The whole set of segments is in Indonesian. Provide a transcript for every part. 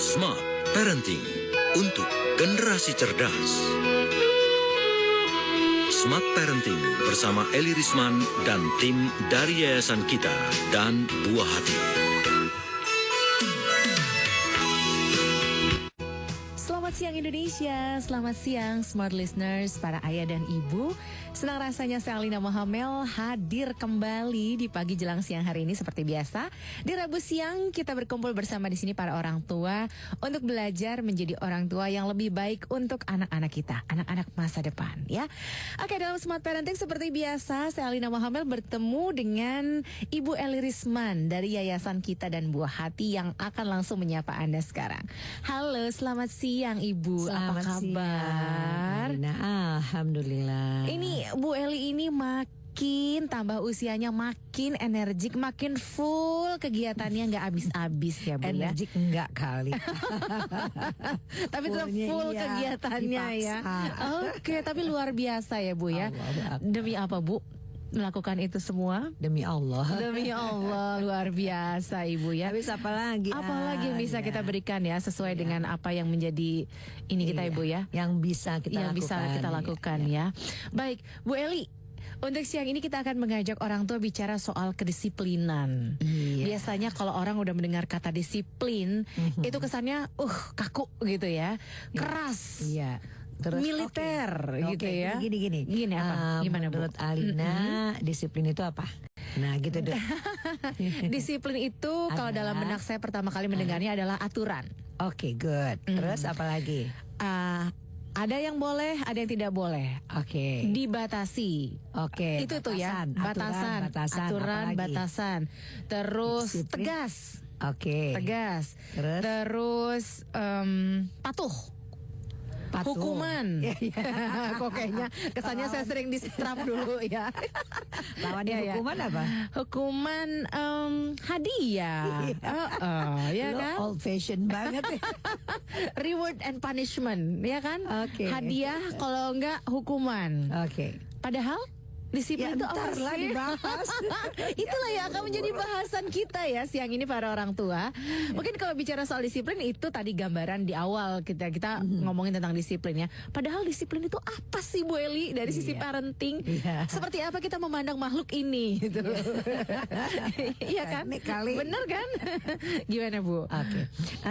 Smart Parenting untuk generasi cerdas. Smart Parenting bersama Eli Risman dan tim dari Yayasan Kita dan Buah Hati. Selamat siang Indonesia, selamat siang Smart Listeners, para ayah dan ibu. Senang rasanya saya Alina Mohamel hadir kembali di pagi jelang siang hari ini seperti biasa. Di Rabu siang kita berkumpul bersama di sini para orang tua untuk belajar menjadi orang tua yang lebih baik untuk anak-anak kita, anak-anak masa depan ya. Oke, dalam Smart Parenting seperti biasa saya Alina Mohamel bertemu dengan Ibu Eli Risman dari Yayasan Kita dan Buah Hati yang akan langsung menyapa Anda sekarang. Halo, selamat siang Ibu, Selamat apa kabar? Siang, Alina. Alhamdulillah. Ini Bu Eli ini makin tambah usianya, makin energik, makin full kegiatannya, nggak habis-habis ya Bu ya. Energik enggak kali. Tapi tetap Fullnya full iya, kegiatannya ya. dipaksa. Oke, tapi luar biasa ya Bu ya. Allah Akbar. Demi apa Bu melakukan itu semua? Demi Allah. Demi Allah, luar biasa Ibu ya. Habis apa lagi? Apalagi yang bisa Ya. kita berikan ya sesuai dengan apa yang menjadi ini kita Iya, Ibu ya. Yang bisa kita yang lakukan. bisa kita lakukan ya. Baik, Bu Eli. Untuk siang ini kita akan mengajak orang tua bicara soal kedisiplinan. Iya. Biasanya kalau orang udah mendengar kata disiplin, itu kesannya kaku gitu ya. Keras. Iya. Terus Militer gitu Oke, ya. Gini. Gini apa? Gimana Bu? Menurut Alina, disiplin itu apa? Nah, gitu deh. Disiplin itu kalau dalam benak saya pertama kali mendengarnya adalah aturan. Oke, good. Terus apa lagi? Ada yang boleh, ada yang tidak boleh. Oke. Dibatasi. Oke. Itu tuh ya, batasan, aturan, apalagi? batasan. Terus Disiplin. tegas. Oke. Tegas. Terus Patuh. patuh. Hukuman. Iya, iya. Kok kayaknya kesannya saya sering distrap dulu ya. Lawannya Iya, iya. hukuman apa? Hukuman hadiah. Ya Lo kan? old fashion banget ya. Reward and punishment, ya kan? Oke. Hadiah, kalau enggak hukuman. Oke. Padahal disiplin Ya itu apa ntar lah sih? dibahas. Itulah yang akan menjadi bahasan kita ya siang ini para orang tua. Mungkin kalau bicara soal disiplin itu tadi gambaran di awal kita ngomongin tentang disiplin ya. Padahal disiplin itu apa sih Bu Eli dari sisi Iya. parenting? Iya. Seperti apa kita memandang makhluk ini gitu. Iya kan? Teknik kali. Bener kan? Gimana Bu? Oke.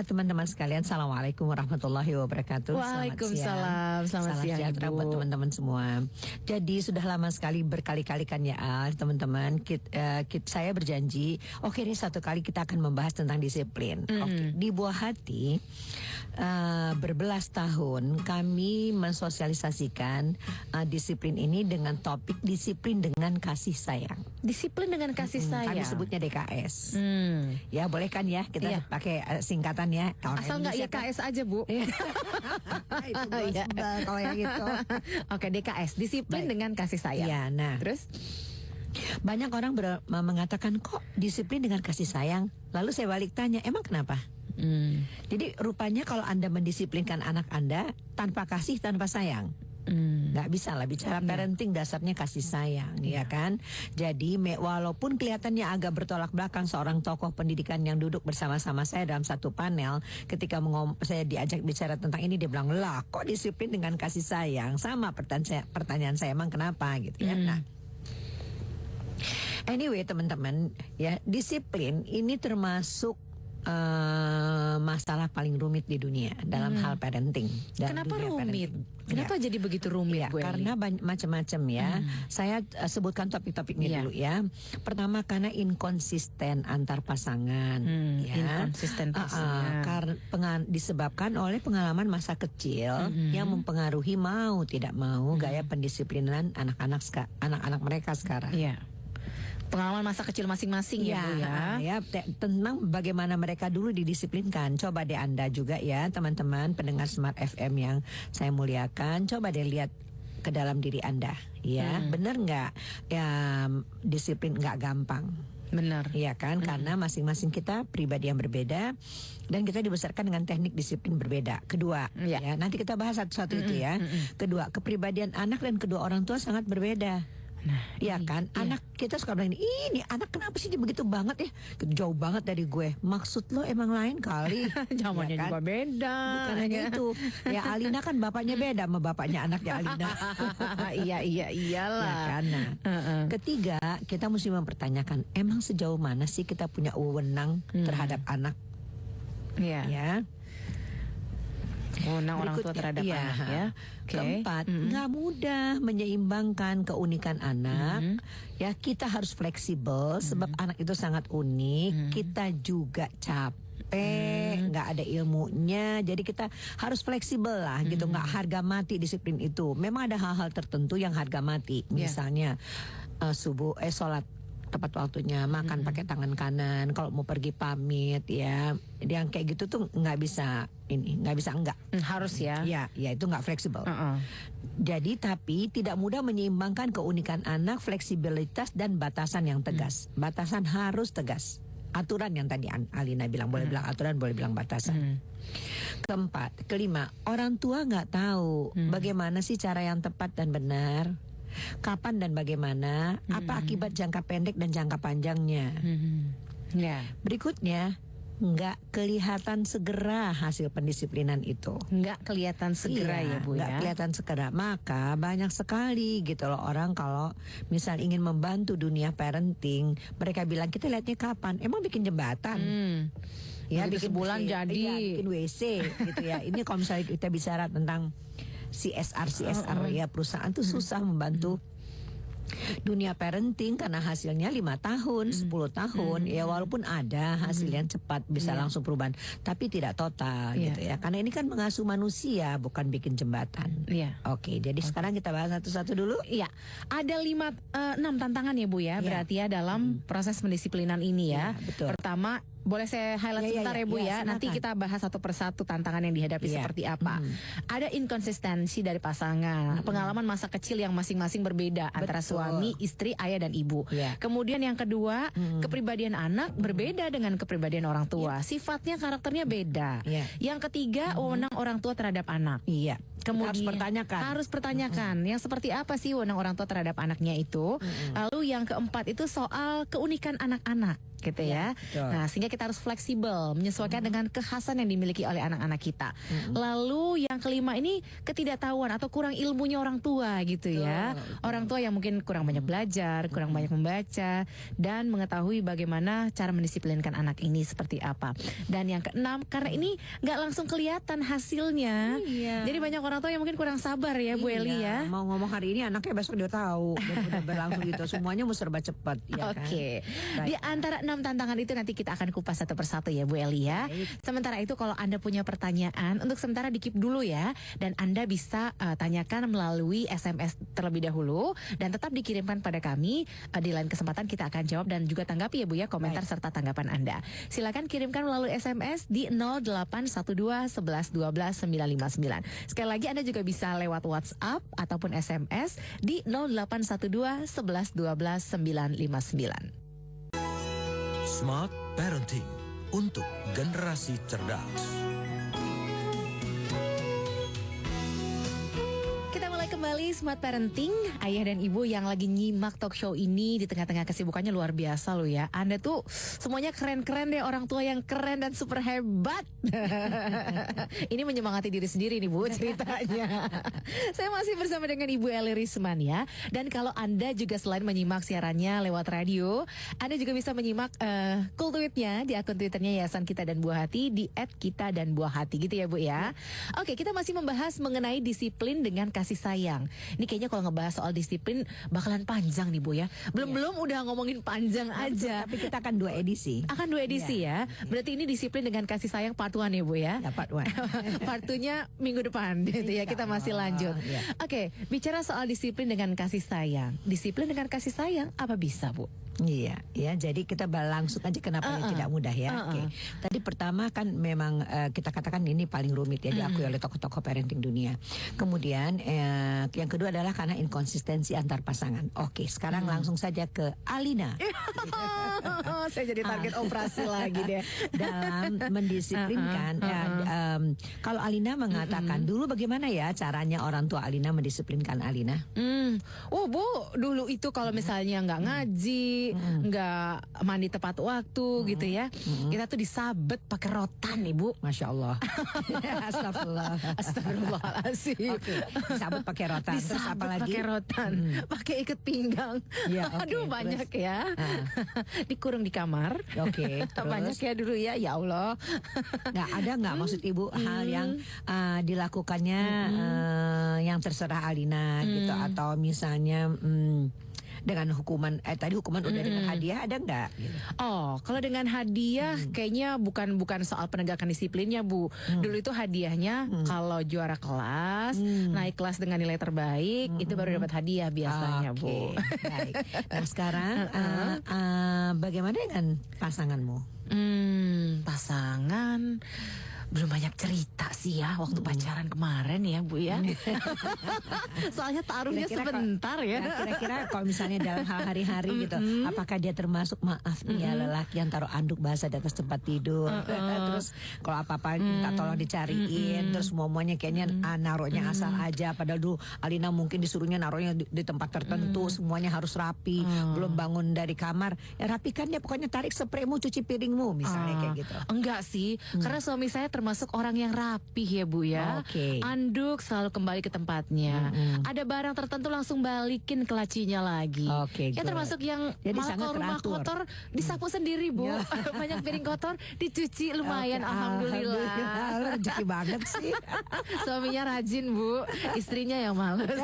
Teman-teman sekalian, assalamualaikum warahmatullahi wabarakatuh. Waalaikumsalam. Selamat siang, sejahtera Ibu. buat teman-teman semua. Jadi sudah lama sekali berkali-kali kan ya teman-teman. Saya berjanji, oke deh satu kali kita akan membahas tentang disiplin. Oke. Di Buah Hati berbelas tahun kami mensosialisasikan disiplin ini dengan topik disiplin dengan kasih sayang. Disiplin dengan kasih sayang. Kami sebutnya DKS. Hmm. Ya boleh kan ya kita Iya. pakai singkatan ya. Orang Asal nggak Indonesia kan- YKS aja Bu. Itu gua Iya. sebel kalau yang gitu. Oke, DKS, disiplin Baik. dengan kasih sayang. Iya, nah Terus? banyak orang mengatakan kok disiplin dengan kasih sayang. Lalu saya balik tanya, emang kenapa? Jadi rupanya kalau Anda mendisiplinkan anak Anda tanpa kasih, tanpa sayang, nggak bisa lah bicara parenting dasarnya kasih sayang, ya kan? Jadi walaupun kelihatannya agak bertolak belakang seorang tokoh pendidikan yang duduk bersama-sama saya dalam satu panel, ketika saya diajak bicara tentang ini dia bilang, lah kok disiplin dengan kasih sayang? Sama pertanyaan saya emang kenapa gitu ya? Nah, anyway teman-teman ya, disiplin ini termasuk masalah paling rumit di dunia dalam hal parenting. Dan Kenapa dunia rumit? parenting. Kenapa jadi begitu rumit, Ya, Bu Eli? karena macam-macam ya. Saya sebutkan topik-topiknya Iya. dulu ya. Pertama karena inkonsisten antar pasangan, ya. Inkonsisten pasangan. Karena disebabkan oleh pengalaman masa kecil yang mempengaruhi mau tidak mau gaya pendisiplinan anak-anak mereka sekarang. Iya. Pengalaman masa kecil masing-masing ya, Bu ya. Tentang bagaimana mereka dulu didisiplinkan. Coba deh Anda juga ya, teman-teman pendengar Smart FM yang saya muliakan, coba deh lihat ke dalam diri Anda, ya. Benar nggak? Ya, disiplin nggak gampang. Benar. Iya kan, karena masing-masing kita pribadi yang berbeda dan kita dibesarkan dengan teknik disiplin berbeda. Kedua, ya nanti kita bahas satu-satu itu ya. Kedua, kepribadian anak dan kedua orang tua sangat berbeda. Iya kan, anak kita suka bilang ini anak kenapa sih dia begitu banget ya, jauh banget dari gue. Maksud lo emang lain kali. Zamannya Ya kan? juga beda. Bukan hanya itu. Ya Alina kan bapaknya beda sama bapaknya anaknya Alina. Iyalah. Ya kan. Nah, ketiga kita mesti mempertanyakan emang sejauh mana sih kita punya wewenang terhadap anak. Iya. Ya. Wewenang orang tua terhadap anak ya. Oke. Keempat, nggak mudah menyeimbangkan keunikan anak. Ya, kita harus fleksibel sebab anak itu sangat unik. Kita juga capek, nggak ada ilmunya. Jadi kita harus fleksibel lah, gitu. Nggak harga mati disiplin itu. Memang ada hal-hal tertentu yang harga mati. Misalnya sholat tepat waktunya, makan pakai tangan kanan, kalau mau pergi pamit ya, yang kayak gitu tuh nggak bisa enggak. Harus ya. Ya itu nggak fleksibel. Jadi tapi tidak mudah menyeimbangkan keunikan anak, fleksibilitas dan batasan yang tegas. Batasan harus tegas. Aturan yang tadi Alina bilang, boleh bilang aturan, boleh bilang batasan. Kelima, orang tua nggak tahu bagaimana sih cara yang tepat dan benar. Kapan dan bagaimana, apa akibat jangka pendek dan jangka panjangnya. Berikutnya, nggak kelihatan segera hasil pendisiplinan itu. Nggak kelihatan segera ya Bu ya. Nggak kelihatan segera. Maka banyak sekali gitu loh orang kalau misal ingin membantu dunia parenting, mereka bilang kita lihatnya kapan? Emang bikin jembatan. Ya, bikin sebulan WC, jadi. iya, bikin WC gitu ya. Ini kalau misalnya kita bicara tentang CSR ya, perusahaan tuh susah membantu dunia parenting karena hasilnya 5 tahun, 10 tahun. Ya walaupun ada hasil yang cepat bisa langsung perubahan, tapi tidak total gitu ya. Karena ini kan mengasuh manusia, bukan bikin jembatan. Oke, jadi sekarang kita bahas satu-satu dulu. Iya, ada 6 tantangan ya Bu ya, berarti ya dalam proses pendisiplinan ini ya. Betul. Pertama, boleh saya highlight sebentar ya Bu ya. Nanti kita bahas satu persatu tantangan yang dihadapi seperti apa. Ada inkonsistensi dari pasangan, pengalaman masa kecil yang masing-masing berbeda antara suami, istri, ayah dan ibu. Kemudian yang kedua, kepribadian anak berbeda dengan kepribadian orang tua. Sifatnya, karakternya beda. Yang ketiga, wewenang orang tua terhadap anak. Kemudian harus pertanyakan yang seperti apa sih wewenang orang tua terhadap anaknya itu. Lalu yang keempat itu soal keunikan anak-anak gitu ya. Nah, sehingga kita harus fleksibel menyesuaikan dengan kekhasan yang dimiliki oleh anak-anak kita. Lalu yang kelima ini ketidaktahuan atau kurang ilmunya orang tua gitu ya. Orang tua yang mungkin kurang banyak belajar, kurang banyak membaca dan mengetahui bagaimana cara mendisiplinkan anak ini seperti apa. Dan yang keenam, karena ini nggak langsung kelihatan hasilnya. Jadi banyak orang tua yang mungkin kurang sabar ya Bu Eli ya. Mau ngomong hari ini anaknya besok dia tahu. Dan udah berlangsung gitu. Semuanya mau serba cepat ya kan. Di antara 6 tantangan itu nanti kita akan kupas satu persatu ya Bu Eli ya. Sementara itu kalau Anda punya pertanyaan, untuk sementara di-keep dulu ya. Dan Anda bisa tanyakan melalui SMS terlebih dahulu. Dan tetap dikirimkan pada kami. Di lain kesempatan kita akan jawab dan juga tanggapi ya Bu ya komentar serta tanggapan Anda. Silakan kirimkan melalui SMS di 0812 11 12 959. Sekali lagi Anda juga bisa lewat WhatsApp ataupun SMS di 0812 11 12 959. Smart Parenting untuk generasi cerdas. Kembali Smart Parenting, ayah dan ibu yang lagi nyimak talk show ini di tengah-tengah kesibukannya luar biasa loh ya. Anda tuh semuanya keren-keren deh, orang tua yang keren dan super hebat. Ini menyemangati diri sendiri nih Bu ceritanya. Saya masih bersama dengan Ibu Eli Risman ya. Dan kalau Anda juga selain menyimak siarannya lewat radio, Anda juga bisa menyimak cool tweetnya di akun Twitternya Yayasan Kita dan Buah Hati di @kita-dan-buah-hati gitu ya Bu ya. Oke, kita masih membahas mengenai disiplin dengan kasih sayang. Ini kayaknya kalau ngebahas soal disiplin bakalan panjang nih Bu ya. Belum udah ngomongin panjang aja. Tapi kita akan 2 edisi. Akan 2 edisi ya. Berarti ini disiplin dengan kasih sayang part 1 ya Bu ya. Part 1. Part 2-nya minggu depan gitu ya. Kita masih lanjut. Oke, bicara soal disiplin dengan kasih sayang. Disiplin dengan kasih sayang apa bisa Bu? Iya, ya. Jadi kita langsung aja kenapa ini tidak mudah ya. Oke. Tadi pertama kan memang kita katakan ini paling rumit ya diakui oleh tokoh-tokoh parenting dunia. Kemudian yang kedua adalah karena inkonsistensi antar pasangan. Oke, sekarang langsung saja ke Alina. Saya jadi target operasi lagi deh. Dalam mendisiplinkan. Kalau Alina mengatakan dulu bagaimana ya caranya orang tua Alina mendisiplinkan Alina? Oh Bu, dulu itu kalau misalnya nggak ngaji, nggak mandi tepat waktu gitu ya, kita tuh disabet pakai rotan nih Bu. Masya Allah. Astagfirullah. Astagfirullahaladzim. Oke, disabet pakai rotan. Terus apa Disabet lagi? pakai rotan, pakai ikat pinggang. Ya, oke. Aduh banyak Terus? ya. Dikurung di kamar. Oke, terus? Banyak ya dulu ya. Ya Allah. Nggak ada nggak maksud ibu hal yang dilakukannya yang terserah Alina gitu, atau misalnya dengan hukuman tadi hukuman udah dengan hadiah ada nggak? Gitu. Oh, kalau dengan hadiah kayaknya bukan soal penegakan disiplinnya Bu. Dulu itu hadiahnya kalau juara kelas, naik kelas dengan nilai terbaik, itu baru dapat hadiah biasanya Bu. Baik. Nah sekarang bagaimana dengan pasanganmu? Pasangan belum banyak cerita sih ya waktu pacaran kemarin ya Bu ya. Soalnya taruhnya Kira-kira sebentar ya. Kira-kira kalau misalnya dalam hal hari-hari gitu, apakah dia termasuk maaf nih ya lelaki yang taruh anduk basah di atas tempat tidur, terus kalau apa-apa minta tolong dicariin, terus semuanya kayaknya naruhnya asal aja, padahal dulu Alina mungkin disuruhnya naruhnya di tempat tertentu, semuanya harus rapi, belum bangun dari kamar, ya rapikan ya pokoknya, tarik spraymu, cuci piringmu misalnya kayak gitu. Enggak sih, karena suami saya termasuk orang yang rapih ya Bu ya. Oke. Anduk selalu kembali ke tempatnya. Ada barang tertentu langsung balikin ke lacinya lagi. Oke, Ya good. termasuk yang Jadi malah sangat kalau rumah teratur. kotor disapu sendiri Bu. Banyak piring kotor dicuci lumayan. Oke, Alhamdulillah. Rezeki banget sih. Suaminya rajin Bu, istrinya yang males.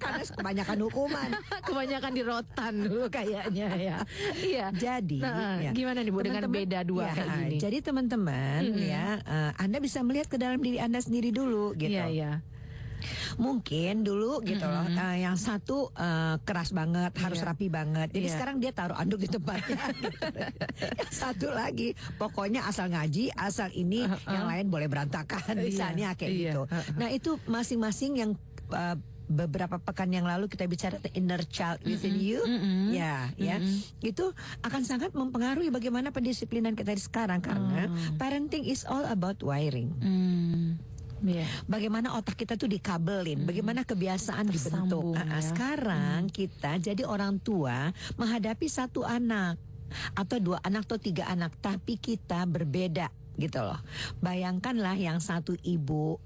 Karena kebanyakan hukuman. Kebanyakan di rotan dulu kayaknya ya. Iya. Jadi ya, Gimana nih Bu dengan teman-teman, beda dua ya, kayak gini? Jadi teman-teman ya, Anda bisa melihat ke dalam diri Anda sendiri dulu gitu. Iya, iya. Mungkin dulu gitu loh, yang satu keras banget, harus rapi banget. Jadi Iya. sekarang dia taruh anduk di tempatnya. Gitu. Yang satu lagi, pokoknya asal ngaji, asal ini, yang lain boleh berantakan. Misalnya kayak Iya. gitu. Nah itu masing-masing yang beberapa pekan yang lalu kita bicara the inner child within you, ya, itu akan sangat mempengaruhi bagaimana pendisiplinan kita sekarang, karena parenting is all about wiring. Iya. Bagaimana otak kita tuh dikabelin, bagaimana kebiasaan dibentuk. Tersambung, ya. Sekarang kita jadi orang tua menghadapi satu anak atau dua anak atau tiga anak, tapi kita berbeda gitu loh. Bayangkanlah yang satu ibu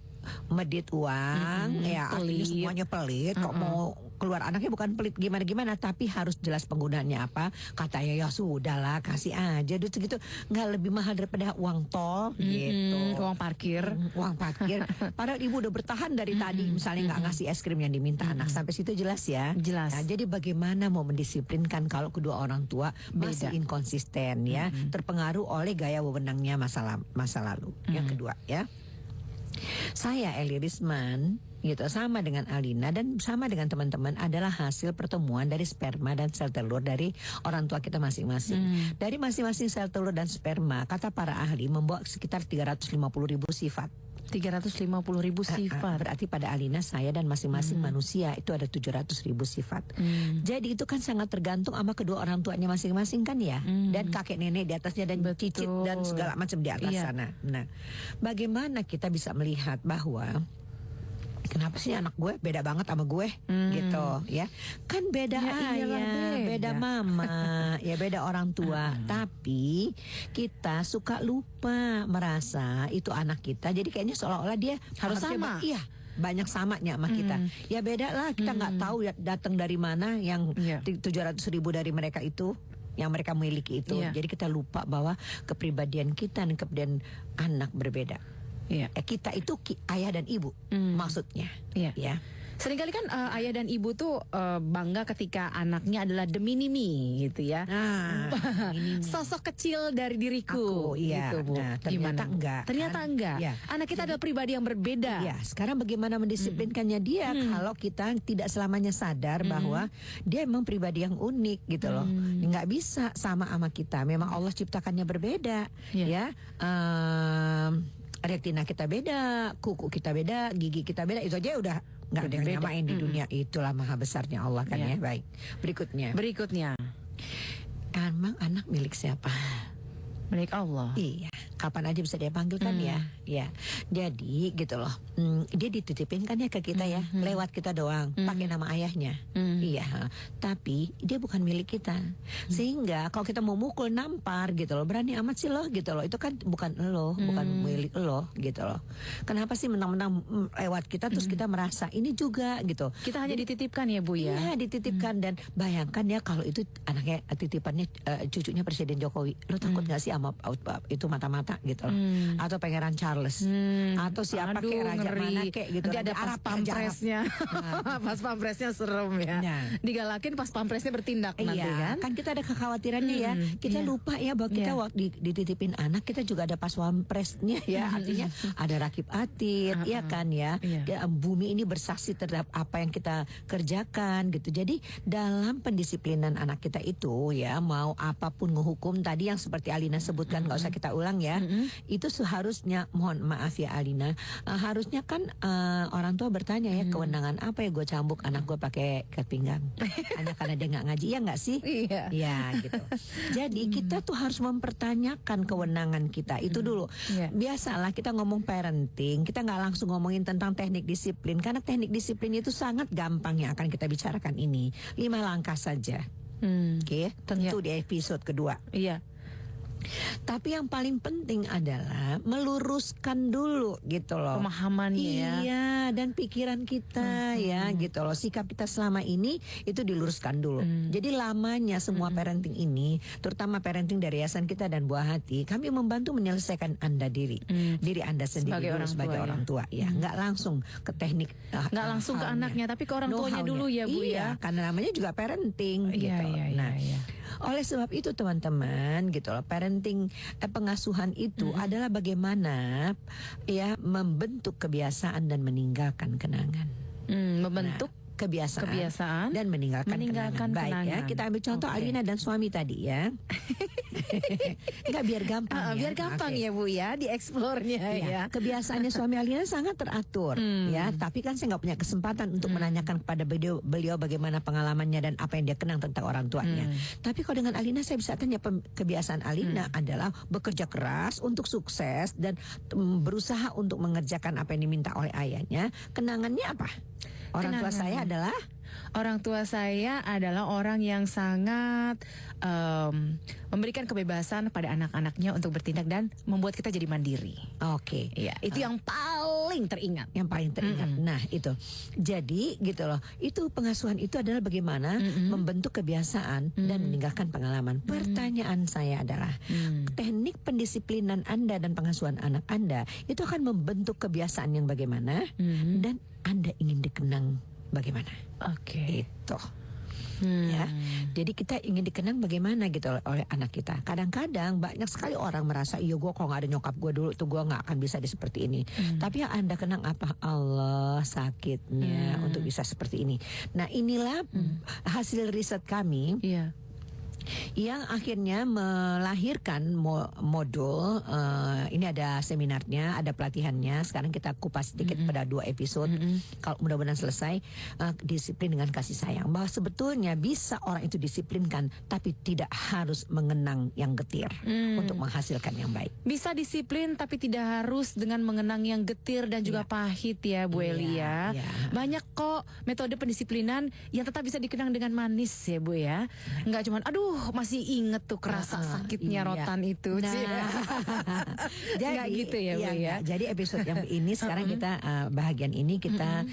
medit uang, ya artinya pelit. semuanya pelit, kok mau keluar anaknya bukan pelit gimana-gimana, tapi harus jelas penggunaannya apa. Katanya ya sudahlah, kasih aja duit segitu, nggak lebih mahal daripada uang tol gitu. Uang parkir. Uang parkir. Padahal ibu udah bertahan dari tadi, misalnya nggak ngasih es krim yang diminta anak. Sampai situ jelas ya. Jelas. Nah, jadi bagaimana mau mendisiplinkan kalau kedua orang tua masih Beda. inkonsisten ya, terpengaruh oleh gaya wewenangnya masa lalu. Yang kedua ya, saya Eli Risman gitu, sama dengan Alina dan sama dengan teman-teman, adalah hasil pertemuan dari sperma dan sel telur dari orang tua kita masing-masing. Dari masing-masing sel telur dan sperma, kata para ahli, membawa sekitar 350.000 sifat. 350.000 sifat. Berarti pada Alina, saya dan masing-masing manusia itu ada 700.000 sifat. Jadi itu kan sangat tergantung sama kedua orang tuanya masing-masing kan ya. Dan kakek nenek di atasnya dan Betul. cicit dan segala macam di atas Iya. sana. Nah, bagaimana kita bisa melihat bahwa kenapa sih anak gue beda banget sama gue gitu ya, kan beda Ya, iyalah, ayah, beda beda. mama, ya beda orang tua, tapi kita suka lupa merasa itu anak kita, jadi kayaknya seolah-olah dia Harus harusnya sama. iya banyak samanya sama kita. Ya beda lah, kita nggak tahu ya datang dari mana yang Iya. 700.000 dari mereka itu yang mereka miliki itu. Iya. Jadi kita lupa bahwa kepribadian kita dan kepribadian anak berbeda. Iya. Kita itu ayah dan ibu maksudnya. Iya. Ya. Seringkali kan ayah dan ibu tuh bangga ketika anaknya adalah the mini-me gitu ya. Sosok kecil dari diriku. Aku, iya. Gitu, Bu. Nah, ternyata Gimana? enggak. Ternyata kan? enggak. Ya. Anak kita adalah pribadi yang berbeda. Ya, sekarang bagaimana mendisiplinkannya dia kalau kita tidak selamanya sadar bahwa dia emang pribadi yang unik gitu loh. Nggak bisa sama kita. Memang Allah ciptakannya berbeda, ya. Retina kita beda, kuku kita beda, gigi kita beda. Itu aja udah nggak ada yang Beda. nyamain di dunia. Itulah maha besarnya Allah kan ya. Baik. Berikutnya. Emang anak milik siapa? Milik Allah. Iya, kapan aja bisa dia panggil kan ya. Ya. Jadi gitu loh. Dia dititipin kan ya ke kita ya, lewat kita doang, pakai nama ayahnya. Iya, tapi dia bukan milik kita. Sehingga kalau kita mau mukul, nampar gitu loh, berani amat sih loh gitu loh. Itu kan bukan lo, bukan milik lo gitu loh. Kenapa sih menang-menang lewat kita terus kita merasa ini juga gitu. Kita hanya dititipkan ya, Bu ya. Iya, dititipkan dan bayangkan ya kalau itu anaknya titipannya cucunya Presiden Jokowi. Lo takut gak sih sama itu mata-mata gitu loh. Atau Pangeran Charles. Atau siapa kayak raja ngeri. mana kayak gitu. Nanti ada Raja pas Arab, Raja Arab. pampresnya. Pas pampresnya serem ya. Nah. Digalakin pas pampresnya bertindak nanti Iya, kan. kan kita ada kekhawatirannya ya. Kita lupa ya bahwa kita waktu dititipin anak kita juga ada pas pampresnya ya. Artinya ada rakib atid, ya kan ya. Iya. Bumi ini bersaksi terhadap apa yang kita kerjakan gitu. Jadi dalam pendisiplinan anak kita itu ya, mau apapun ngehukum tadi yang seperti Alina sebutkan, nggak usah kita ulang ya. Itu seharusnya, mohon maaf ya Alina, harusnya kan orang tua bertanya ya, kewenangan apa ya gue cambuk anak gue pakai ikat pinggang hanya karena dia nggak ngaji, ya nggak sih? Iya. Ya gitu. Jadi kita tuh harus mempertanyakan kewenangan kita itu dulu. Biasalah kita ngomong parenting, kita nggak langsung ngomongin tentang teknik disiplin, karena teknik disiplin itu sangat gampang yang akan kita bicarakan ini. 5 langkah saja. Oke, tentu di episode kedua. Iya. Tapi yang paling penting adalah meluruskan dulu gitu loh Pemahamannya ya. Iya, dan pikiran kita ya gitu loh. Sikap kita selama ini itu diluruskan dulu. Jadi lamanya semua parenting ini, terutama parenting dari yayasan kita dan Buah Hati, kami membantu menyelesaikan diri Anda sendiri sebagai orang tua ya. Nggak langsung ke teknik, nggak langsung ke anaknya, tapi ke orang tuanya dulu ya, Bu ya. Karena namanya juga parenting gitu. Oleh sebab itu teman-teman gitu loh, parenting pengasuhan itu adalah bagaimana ya membentuk kebiasaan dan meninggalkan kenangan. Membentuk kebiasaan dan meninggalkan kenangan. Baik ya, kita ambil contoh Alina dan suami tadi ya. Enggak, biar gampang ya. Biar gampang ya Bu ya, dieksplornya ya. Kebiasaannya suami Alina sangat teratur ya, tapi kan saya nggak punya kesempatan untuk menanyakan kepada beliau bagaimana pengalamannya dan apa yang dia kenang tentang orang tuanya. Tapi kalau dengan Alina saya bisa tanya, kebiasaan Alina adalah bekerja keras untuk sukses dan berusaha untuk mengerjakan apa yang diminta oleh ayahnya. Kenangannya apa? Orang tua saya adalah orang yang sangat memberikan kebebasan pada anak-anaknya untuk bertindak dan membuat kita jadi mandiri. Oke. Iya, itu yang paling teringat. Nah, itu. Jadi gitu loh. Itu pengasuhan itu adalah bagaimana membentuk kebiasaan dan meninggalkan pengalaman. Pertanyaan saya adalah teknik pendisiplinan Anda dan pengasuhan anak Anda itu akan membentuk kebiasaan yang bagaimana dan Anda ingin dikenang bagaimana? Oke. Itu. Ya, jadi kita ingin dikenang bagaimana gitu oleh anak kita. Kadang-kadang banyak sekali orang merasa, iya gue kalau nggak ada nyokap gue dulu tuh gue nggak akan bisa seperti ini. Tapi yang Anda kenang apa? Allah, sakitnya untuk bisa seperti ini. Nah, inilah hasil riset kami. Iya. Yang akhirnya melahirkan modul, ini ada seminarnya, ada pelatihannya. Sekarang kita kupas sedikit pada 2 episode. Kalau mudah-mudahan selesai, disiplin dengan kasih sayang. Bahwa sebetulnya bisa orang itu disiplinkan, tapi tidak harus mengenang yang getir untuk menghasilkan yang baik. Bisa disiplin tapi tidak harus dengan mengenang yang getir dan juga pahit ya Bu Eli ya. Banyak kok metode pendisiplinan yang tetap bisa dikenang dengan manis ya Bu ya. Enggak cuman aduh masih inget tuh kerasa sakitnya rotan itu. Jadi gitu ya Bu ya. Jadi episode yang ini sekarang kita bahagian ini kita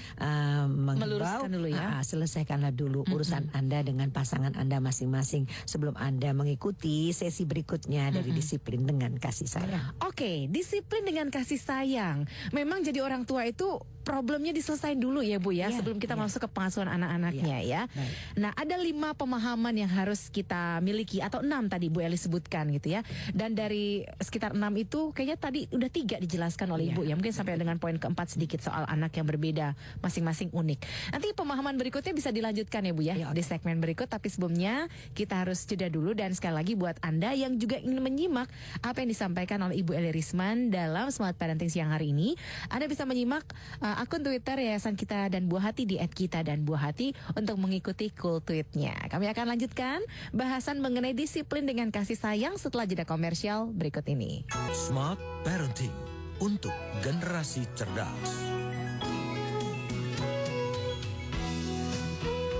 meluruskan dulu ya. Selesaikanlah dulu urusan Anda dengan pasangan Anda masing-masing sebelum Anda mengikuti sesi berikutnya dari disiplin dengan kasih sayang. Oke, disiplin dengan kasih sayang. Memang jadi orang tua itu problemnya diselesain dulu ya Bu ya, Iya, sebelum kita iya. masuk ke pengasuhan anak-anaknya ya. Baik. Nah, ada 5 pemahaman yang harus kita miliki, atau 6 tadi Bu Eli sebutkan gitu ya. Dan dari sekitar 6 itu kayaknya tadi udah 3 dijelaskan oleh Iya. Ibu ya. Mungkin sampai dengan poin keempat sedikit soal anak yang berbeda, masing-masing unik. Nanti pemahaman berikutnya bisa dilanjutkan ya Bu ya, Iya, di segmen berikut. Tapi sebelumnya kita harus jeda dulu, dan sekali lagi buat Anda yang juga ingin menyimak apa yang disampaikan oleh Ibu Eli Risman dalam Smart Parenting siang hari ini, Anda bisa menyimak akun Twitter Yayasan Kita dan Buah Hati di @kita dan Buah Hati untuk mengikuti cool tweetnya. Kami akan lanjutkan bahasan mengenai disiplin dengan kasih sayang setelah jeda komersial berikut ini. Smart Parenting untuk generasi cerdas.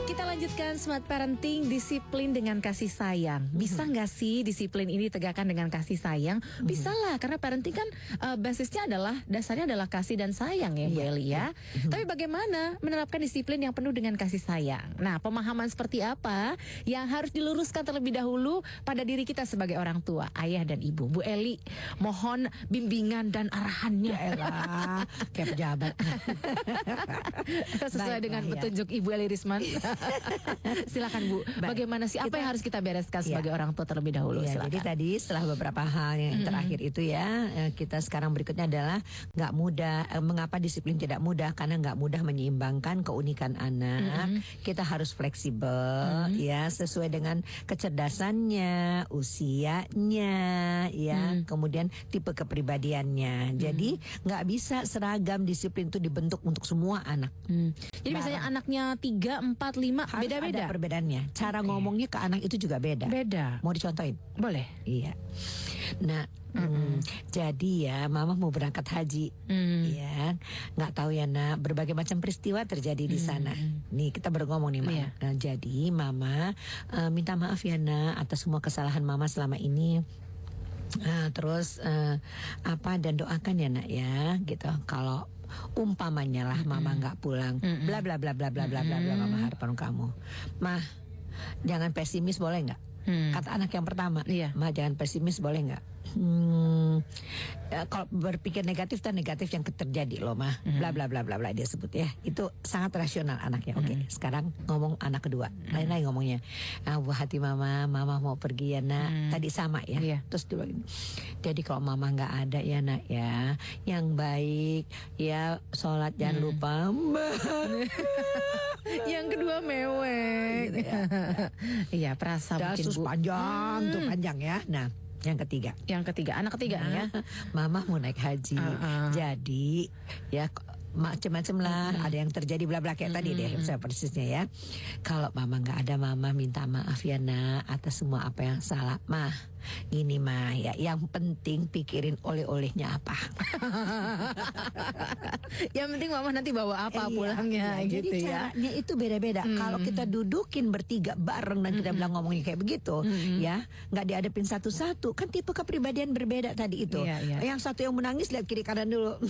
Kita lanjutkan Smart Parenting, disiplin dengan kasih sayang. Bisa nggak sih disiplin ini ditegakkan dengan kasih sayang? Bisa lah, karena parenting kan basisnya dasarnya adalah kasih dan sayang ya Bu Eli ya. Tapi bagaimana menerapkan disiplin yang penuh dengan kasih sayang? Nah, pemahaman seperti apa yang harus diluruskan terlebih dahulu pada diri kita sebagai orang tua, ayah dan ibu? Bu Eli, mohon bimbingan dan arahannya. Elah, kayak pejabat. Sesuai Baiklah, dengan ya. petunjuk Ibu Eli Risman. Silakan Bu, Baik. bagaimana sih apa Kita- yang harus kita bereskan sebagai orang tua terlebih dahulu? Iya, Silakan. jadi tadi setelah beberapa hal yang terakhir itu ya, kita sekarang berikutnya adalah nggak mudah. Mengapa disiplin tidak mudah? Karena nggak mudah menyeimbangkan keunikan anak. Kita harus fleksibel, ya, sesuai dengan kecerdasannya, usianya, ya, kemudian tipe kepribadiannya. Jadi nggak bisa seragam disiplin itu dibentuk untuk semua anak. Jadi misalnya anaknya 3, 4, 5 Harus beda-beda. ada perbedaannya. Cara ngomongnya ke anak itu juga beda. Beda. Mau dicontohin? Boleh. Iya. Nah, jadi ya, Mama mau berangkat haji, ya, nggak tahu ya Nak, berbagai macam peristiwa terjadi di sana. Nih kita bergomong nih Mama. Iya. Nah, jadi Mama minta maaf ya Nak atas semua kesalahan Mama selama ini. Terus dan doakan ya Nak ya, gitu. Kalau umpamanya lah Mama nggak pulang, bla bla bla bla bla bla bla bla, Mama harapan kamu, Mah, jangan pesimis boleh nggak? Kata anak yang pertama, Iya. Mah jangan pesimis boleh nggak? Kalau berpikir negatif dan negatif yang terjadi loh Mah, bla bla bla bla bla dia sebut ya. Itu sangat rasional anaknya. Oke, sekarang ngomong anak kedua. Lain-lain ngomongnya. Buah hati Mama mau pergi ya Nak. Tadi sama ya. Iya. Terus dulu. Jadi kalau Mama nggak ada ya Nak ya, yang baik ya sholat jangan lupa. Yang kedua mewek. Gitu ya. Iya, perasa mungkin Dasus Bu. panjang tuh panjang ya. Nah, yang ketiga. Yang ketiga, anak ketiga nih ya. Mama mau naik haji. Jadi ya macam-macam lah, ada yang terjadi bla bla kayak tadi deh saya persisnya ya. Kalau Mama nggak ada, Mama minta maaf ya Nak atas semua apa yang salah. Mah, gini Mah ya, yang penting pikirin oleh-olehnya apa. Yang penting Mama nanti bawa apa pulangnya Iya, gitu jadi ya. caranya itu beda-beda. Kalau kita dudukin bertiga bareng dan kita bilang ngomongnya kayak begitu, ya, nggak dihadapin satu-satu, kan tipe kepribadian berbeda tadi itu. Iya, iya. Yang satu yang menangis lihat kiri kanan dulu,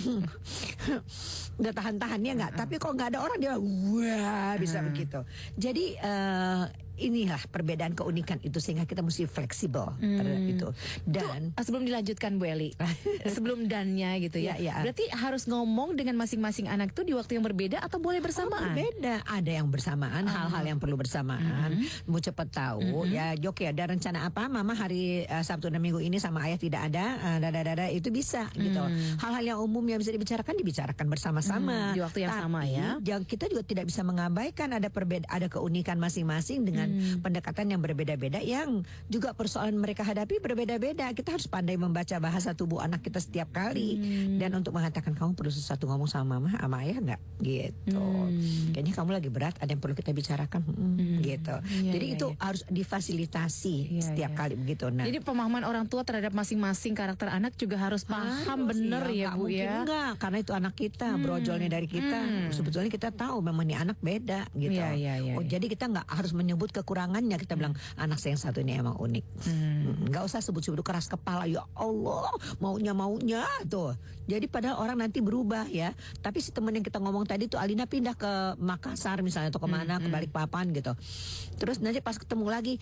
udah tahan-tahan ya nggak. Tapi kalau nggak ada orang dia wah bisa begitu. Jadi inilah perbedaan keunikan itu sehingga kita mesti fleksibel terhadap itu. Dan Sebelum dilanjutkan Bu Eli, sebelum dannya gitu ya. Iya, iya. Berarti harus ngomong dengan masing-masing anak itu di waktu yang berbeda atau boleh bersamaan? beda, ada yang bersamaan, hal-hal yang perlu bersamaan. Mau cepat tahu, ya, oke, ada rencana apa? Mama hari Sabtu dan Minggu ini sama ayah tidak ada, itu bisa gitu. Hal-hal yang umum yang bisa dibicarakan bersama-sama Di waktu yang sama ya. Kita juga tidak bisa mengabaikan ada keunikan masing-masing dengan pendekatan yang berbeda-beda, yang juga persoalan mereka hadapi berbeda-beda. Kita harus pandai membaca bahasa tubuh anak kita setiap kali, dan untuk mengatakan kamu perlu sesuatu ngomong sama mama, sama ayah nggak gitu. Kayaknya kamu lagi berat, ada yang perlu kita bicarakan, gitu. Iya, Jadi iya, itu iya. harus difasilitasi Iya, setiap iya. kali begitu. Nah, Jadi pemahaman orang tua terhadap masing-masing karakter anak juga harus paham harus, bener iya, ya nggak Bu mungkin ya. enggak, karena itu anak kita, brojolnya dari kita. Sebetulnya kita tahu memang nih anak beda gitu. Iya, iya, iya, iya. Jadi kita nggak harus menyebut kekurangannya, kita bilang anak saya yang satu ini emang unik. Nggak usah sebut-sebut keras kepala, ya Allah maunya tuh. Jadi padahal orang nanti berubah ya. Tapi si temen yang kita ngomong tadi tuh Alina pindah ke Makassar misalnya atau kemana, ke Balikpapan gitu. Terus nanti pas ketemu lagi,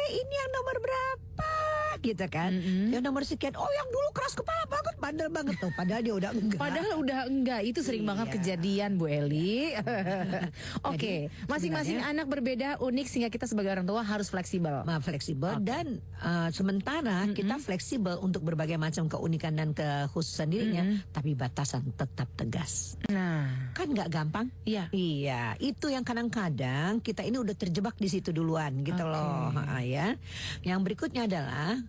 ini yang nomor berapa? Gitu kan. Yang nomor sekian, oh yang dulu keras kepala banget, bandel banget tuh, padahal dia udah enggak. Padahal udah enggak, itu sering banget kejadian Bu Eli. Oke, masing-masing anak berbeda, unik sehingga kita sebagai orang tua harus fleksibel. Fleksibel dan sementara kita fleksibel untuk berbagai macam keunikan dan kekhususan dirinya, tapi batasan tetap tegas. Nah, Kan nggak gampang? iya. Iya, itu yang kadang-kadang kita ini udah terjebak di situ duluan gitu loh, ya. Yang berikutnya adalah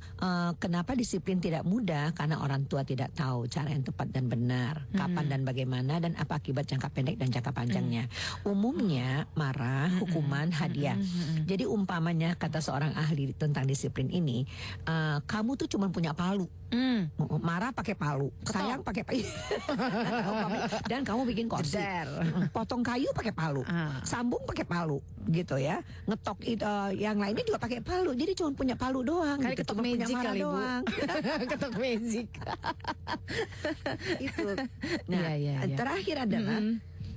kenapa disiplin tidak mudah? Karena orang tua tidak tahu cara yang tepat dan benar, kapan dan bagaimana, dan apa akibat jangka pendek dan jangka panjangnya. Umumnya marah, hukuman, hadiah. Jadi umpamanya kata seorang ahli tentang disiplin ini, kamu tuh cuma punya palu. Marah pakai palu, sayang pakai palu, dan kamu bikin kursi, potong kayu pakai palu, sambung pakai palu, gitu ya. Ngetok itu, yang lainnya juga pakai palu. Jadi cuma punya palu doang. Kali gitu. ketok Cuma punya magic marah kali Bu. doang. Ketok magic. Itu. Nah, Iya. terakhir adalah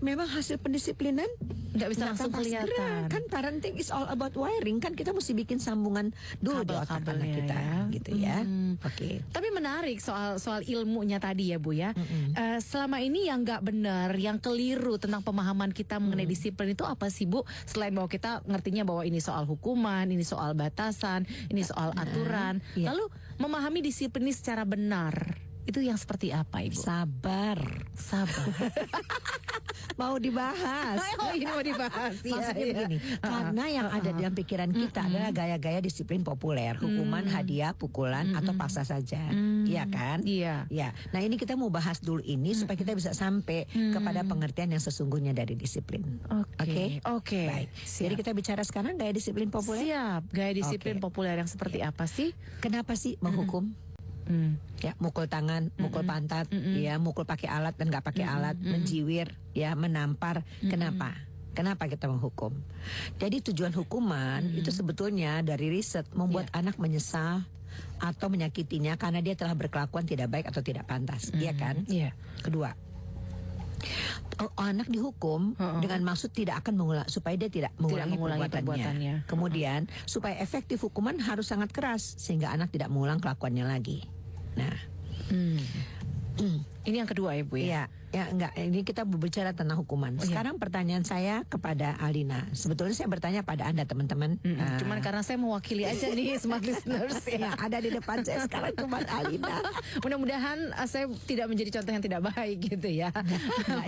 memang hasil pendisiplinan Nggak bisa langsung tampak segera. kelihatan. Kan parenting is all about wiring. Kan kita mesti bikin sambungan dulu di otak anak Kabel-kabelnya kita, ya. gitu ya. Oke. Tapi menarik soal ilmunya tadi ya Bu ya. Selama ini yang nggak benar, yang keliru tentang pemahaman kita mengenai disiplin itu apa sih Bu? Selain bahwa kita ngertinya bahwa ini soal hukuman, ini soal batasan, ini soal aturan. iya. Lalu memahami disiplin ini secara benar itu yang seperti apa Ibu? Sabar. Mau dibahas. Oh ini mau dibahas. Maksudnya begini, karena yang ada dalam pikiran kita adalah gaya-gaya disiplin populer, hukuman, hadiah, pukulan, atau paksa saja, iya kan? Iya. Ya. Nah ini kita mau bahas dulu ini supaya kita bisa sampai kepada pengertian yang sesungguhnya dari disiplin. Oke. Baik. Siap. Jadi kita bicara sekarang gaya disiplin populer. Siap. Gaya disiplin Oke. populer yang seperti apa sih? Kenapa sih menghukum? Ya, mukul tangan, mukul pantat, ya, mukul pakai alat dan nggak pakai alat, menjiwir, ya, menampar. Kenapa? Kenapa kita menghukum? Jadi tujuan hukuman itu sebetulnya dari riset membuat anak menyesal atau menyakitinya karena dia telah berkelakuan tidak baik atau tidak pantas, iya kan? Iya. Kedua, anak dihukum dengan maksud tidak akan mengulang, supaya dia tidak mengulangi perbuatannya. perbuatannya. Kemudian supaya efektif hukuman harus sangat keras sehingga anak tidak mengulang kelakuannya lagi. Nah, Ini yang kedua ya Bu ya? ya enggak. Ini kita berbicara tentang hukuman. Sekarang pertanyaan saya kepada Alina. Sebetulnya saya bertanya pada Anda teman-teman. Cuman karena saya mewakili aja nih smart listeners ya. Yang ada di depan saya sekarang cuma Alina. Mudah-mudahan saya tidak menjadi contoh yang tidak baik gitu ya.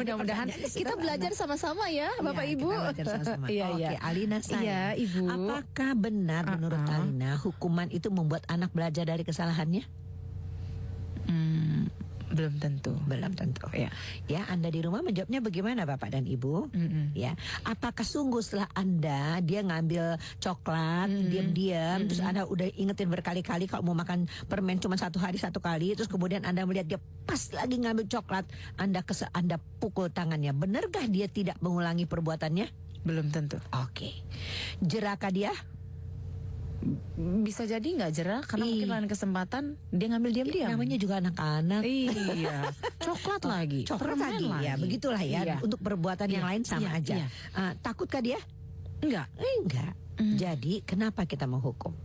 Mudah-mudahan pertanyaannya kita sederhana. belajar sama-sama ya Bapak Ya, Ibu. kita belajar sama-sama. Iya, Oke, iya. Alina saya. Iya, Ibu. Apakah benar menurut Alina hukuman itu membuat anak belajar dari kesalahannya? Belum tentu. Belum tentu. Ya. Ya, Anda di rumah menjawabnya bagaimana Bapak dan Ibu? Ya, apakah sungguh setelah dia ngambil coklat diam-diam, terus Anda udah ingetin berkali-kali kalau mau makan permen cuma satu hari satu kali, terus kemudian Anda melihat dia pas lagi ngambil coklat, Anda pukul tangannya. Benarkah dia tidak mengulangi perbuatannya? Belum tentu. Oke. Jerakah dia? Bisa jadi nggak jerah karena mungkin lain kesempatan dia ngambil diam-diam. Namanya juga anak-anak. Iya. Coklat lagi. Coklat permen lagi. Ya, begitulah ya. Iya. Untuk perbuatan yang lain sama iya, aja. iya. Takutkah dia? Enggak. Enggak. Jadi kenapa kita menghukum?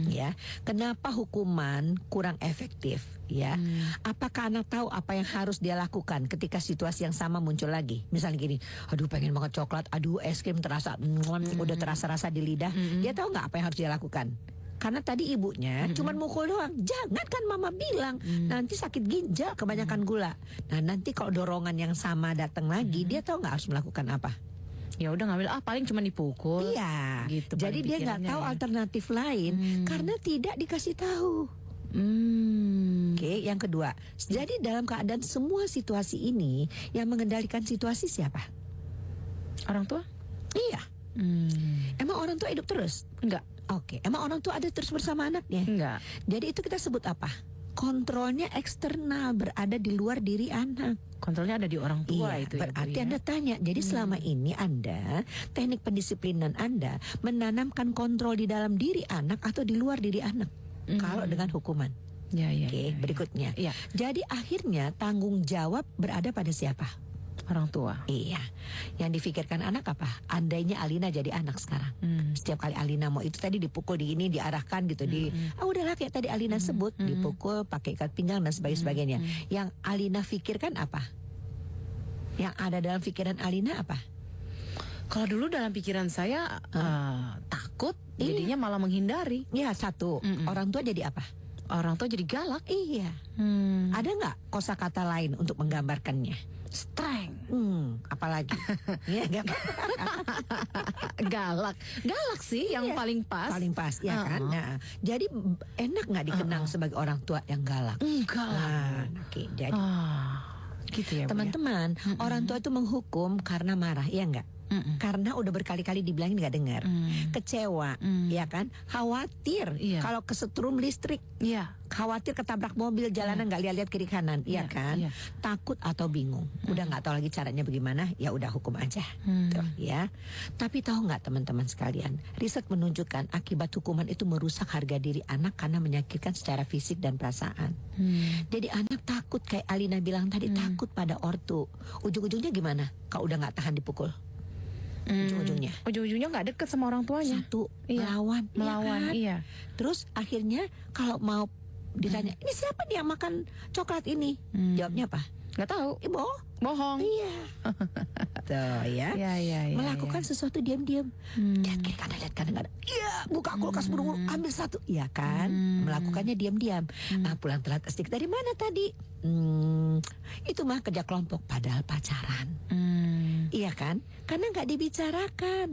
Ya, kenapa hukuman kurang efektif? Ya, apakah anak tahu apa yang harus dia lakukan ketika situasi yang sama muncul lagi? Misalnya gini, aduh pengen banget coklat, aduh es krim terasa, udah terasa-rasa di lidah. Dia tahu nggak apa yang harus dia lakukan? Karena tadi ibunya cuman mukul doang. Jangan kan mama bilang nanti sakit ginjal kebanyakan gula. Nah nanti kalau dorongan yang sama datang lagi, dia tahu nggak harus melakukan apa? Ya udah ngambil paling cuma dipukul. Iya. Gitu, Jadi paling dia nggak pikirannya tahu ya. alternatif lain karena tidak dikasih tahu. Oke, yang kedua. Jadi dalam keadaan semua situasi ini yang mengendalikan situasi siapa? Orang tua? Iya. Emang orang tua hidup terus? Enggak. Oke. Emang orang tua ada terus bersama anaknya? Enggak. Jadi itu kita sebut apa? Kontrolnya eksternal, berada di luar diri anak. Kontrolnya ada di orang tua Iya, itu ya, Bu, berarti ya. Anda tanya. Jadi selama ini Anda, teknik pendisiplinan Anda menanamkan kontrol di dalam diri anak atau di luar diri anak. Kalau dengan hukuman. Ya, ya, Oke, ya, ya. berikutnya. Iya. Jadi akhirnya tanggung jawab berada pada siapa? Orang tua. Iya, yang difikirkan anak apa? Andainya Alina jadi anak sekarang. Setiap kali Alina mau itu tadi dipukul, di ini diarahkan gitu, udahlah kayak tadi Alina sebut, dipukul pakai ikat pinggang dan sebagainya. Yang Alina fikirkan apa? Yang ada dalam pikiran Alina apa? Kalau dulu dalam pikiran saya takut, jadinya malah menghindari. Ya satu, orang tua jadi apa? Orang tua jadi galak. Iya. Ada nggak kosakata lain untuk menggambarkannya? Strength. Apalagi? Ya, nggak apa-apa. Galak sih yang paling pas. Paling pas, ya kan? Nah, jadi enak nggak dikenang sebagai orang tua yang galak? Enggak lah. Oke, jadi gitu ya, Bu, ya? teman-teman, orang tua itu menghukum karena marah, iya nggak? Karena udah berkali-kali dibilangin nggak dengar, kecewa, ya kan? Khawatir kalau kesetrum listrik, khawatir ketabrak mobil jalanan nggak lihat-lihat kiri kanan, ya kan? Takut atau bingung, udah nggak tahu lagi caranya bagaimana, ya udah hukum aja, tuh, ya. Tapi tahu nggak teman-teman sekalian, riset menunjukkan akibat hukuman itu merusak harga diri anak karena menyakitkan secara fisik dan perasaan. Jadi anak takut, kayak Alina bilang tadi, takut pada ortu. Ujung-ujungnya gimana? Kau udah nggak tahan dipukul. Ujung-ujungnya nggak deket sama orang tuanya. Satu, melawan, kan? Iya. Terus akhirnya kalau mau ditanya, ini siapa nih yang makan coklat ini? Jawabnya apa? Nggak tahu. Bohong. Iya. Tuh ya. Melakukan sesuatu diam-diam. Lihat kiri kanan, iya, buka kulkas buru-buru, ambil satu, iya kan? Melakukannya diam-diam. Pulang telat sedikit, dari mana tadi? Itu mah kerja kelompok, padahal pacaran. Iya kan? Karena nggak dibicarakan.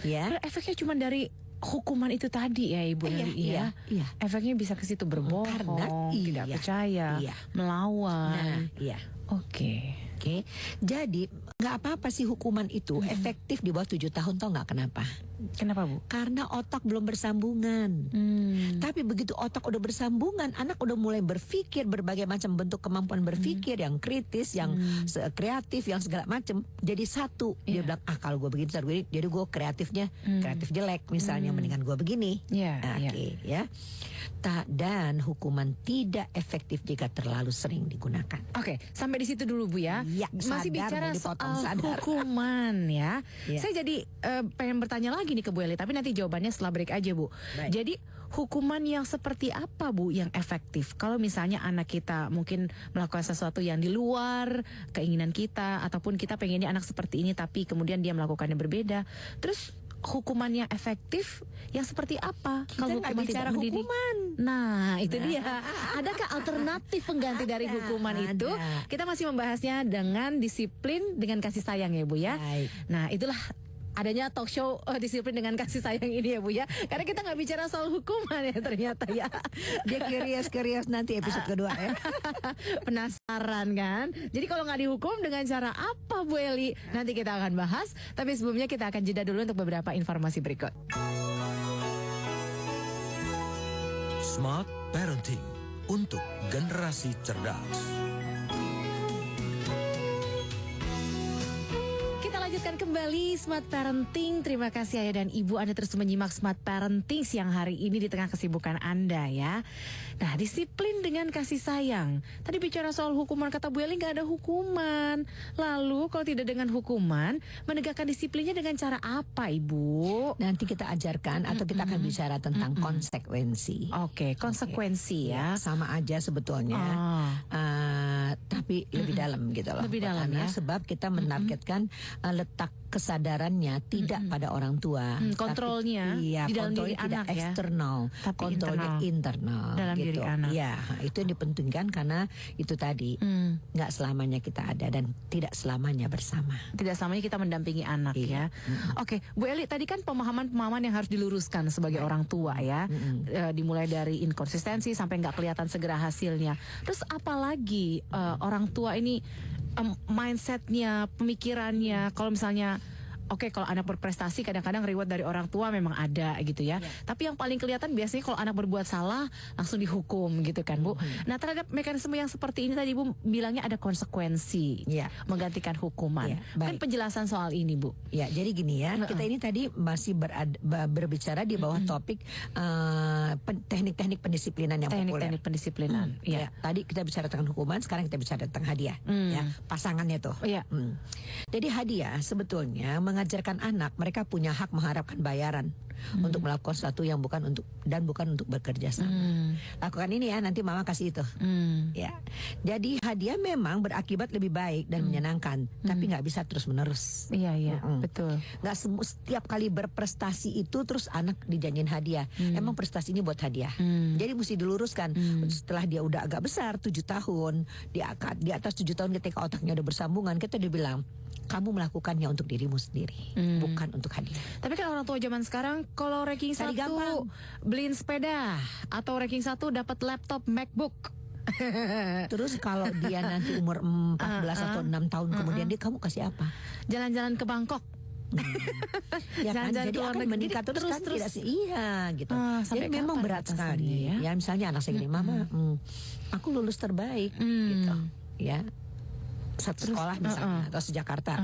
Ya. Efeknya cuma dari hukuman itu tadi ya, Ibu Lili, ya. Efeknya bisa ke situ, berbohong, karena, tidak percaya, melawan. Nah, Oke. Jadi nggak apa-apa sih hukuman itu efektif di bawah 7 tahun, tau nggak kenapa? Kenapa, Bu? Karena otak belum bersambungan. Tapi begitu otak udah bersambungan, anak udah mulai berpikir berbagai macam bentuk kemampuan berpikir, yang kritis, yang kreatif, yang segala macam. Jadi satu, dia bilang, kalau gue begini, jadi gue kreatifnya kreatif jelek misalnya, mendingan gue begini. Ya. Dan hukuman tidak efektif jika terlalu sering digunakan. Oke, sampai di situ dulu, Bu, ya. Masih bicara soal hukuman ya. Saya jadi pengen bertanya lagi nih ke Bu Eli, tapi nanti jawabannya setelah break aja, Bu. Jadi hukuman yang seperti apa, Bu, yang efektif? Kalau misalnya anak kita mungkin melakukan sesuatu yang di luar keinginan kita, ataupun kita pengennya anak seperti ini tapi kemudian dia melakukannya berbeda. Terus hukuman yang efektif yang seperti apa? Kita nggak bicara hukuman. Nah, itu dia. Adakah alternatif pengganti dari hukuman itu? Kita masih membahasnya dengan disiplin dengan kasih sayang ya, Bu, ya. Nah, itulah adanya talk show disiplin dengan kasih sayang ini ya, Bu, ya. Karena kita nggak bicara soal hukuman ya ternyata ya. Dia curious nanti episode kedua ya. Penasaran kan? Jadi kalau nggak dihukum dengan cara apa, Bu Eli? Nanti kita akan bahas. Tapi sebelumnya kita akan jeda dulu untuk beberapa informasi berikut. Smart Parenting untuk generasi cerdas. Lanjutkan kembali Smart Parenting. Terima kasih Ayah dan Ibu, Anda terus menyimak Smart Parenting siang hari ini di tengah kesibukan Anda ya. Nah, disiplin dengan kasih sayang. Tadi bicara soal hukuman, kata Bu Eli nggak ada hukuman. Lalu kalau tidak dengan hukuman, menegakkan disiplinnya dengan cara apa, Ibu? Nanti kita ajarkan atau kita akan bicara tentang konsekuensi. Oke, konsekuensi ya. Sama aja sebetulnya. Tapi lebih dalam gitu loh. Lebih dalam ya. Sebab kita menargetkan letak kesadarannya tidak pada orang tua, kontrolnya tapi, di dalam diri tidak anak ya, eksternal, tapi kontrolnya internal dalam gitu. diri anak. Ya, itu yang dipentingkan karena itu tadi nggak selamanya kita ada dan tidak selamanya bersama. Tidak selamanya kita mendampingi anak ya. Oke, Bu Eli, tadi kan pemahaman-pemahaman yang harus diluruskan sebagai orang tua ya, dimulai dari inkonsistensi sampai nggak kelihatan segera hasilnya. Terus apalagi orang tua ini mindsetnya, pemikirannya, kalau misalnya Oke, kalau anak berprestasi kadang-kadang reward dari orang tua memang ada gitu ya. Tapi yang paling kelihatan biasanya kalau anak berbuat salah langsung dihukum gitu kan, Bu. Nah, terhadap mekanisme yang seperti ini tadi Ibu bilangnya ada konsekuensi, menggantikan hukuman. Kan penjelasan soal ini, Bu. Ya, jadi gini ya, kita ini tadi masih berbicara di bawah topik teknik-teknik pendisiplinan yang populer. Teknik pendisiplinan. Ya, tadi kita bicara tentang hukuman, sekarang kita bicara tentang hadiah. Ya, pasangannya tuh. Jadi hadiah sebetulnya mengajarkan anak mereka punya hak mengharapkan bayaran untuk melakukan sesuatu yang bukan untuk bekerja sama. Lakukan ini ya, nanti mama kasih itu. Ya, jadi hadiah memang berakibat lebih baik dan menyenangkan, tapi nggak bisa terus menerus. Iya, betul. Nggak setiap kali berprestasi itu terus anak dijanjiin hadiah. Emang prestasi ini buat hadiah. Jadi mesti diluruskan. Setelah dia udah agak besar, 7 tahun, di atas 7 tahun ketika otaknya udah bersambungan, kita udah bilang, kamu melakukannya untuk dirimu sendiri, bukan untuk hadiah. Tapi kan orang tua zaman sekarang kalau ranking 1 beliin sepeda, atau ranking 1 dapat laptop MacBook. Terus kalau dia nanti umur 14 atau 6 tahun kemudian dia, kamu kasih apa? Jalan-jalan ke Bangkok. Ya kan, jadi akan meningkat terus kan, tidak sih? Iya gitu. Jadi memang berat sekali ya. Misalnya anak saya gini, mama, aku lulus terbaik gitu ya, satu sekolah misalnya atau seJakarta.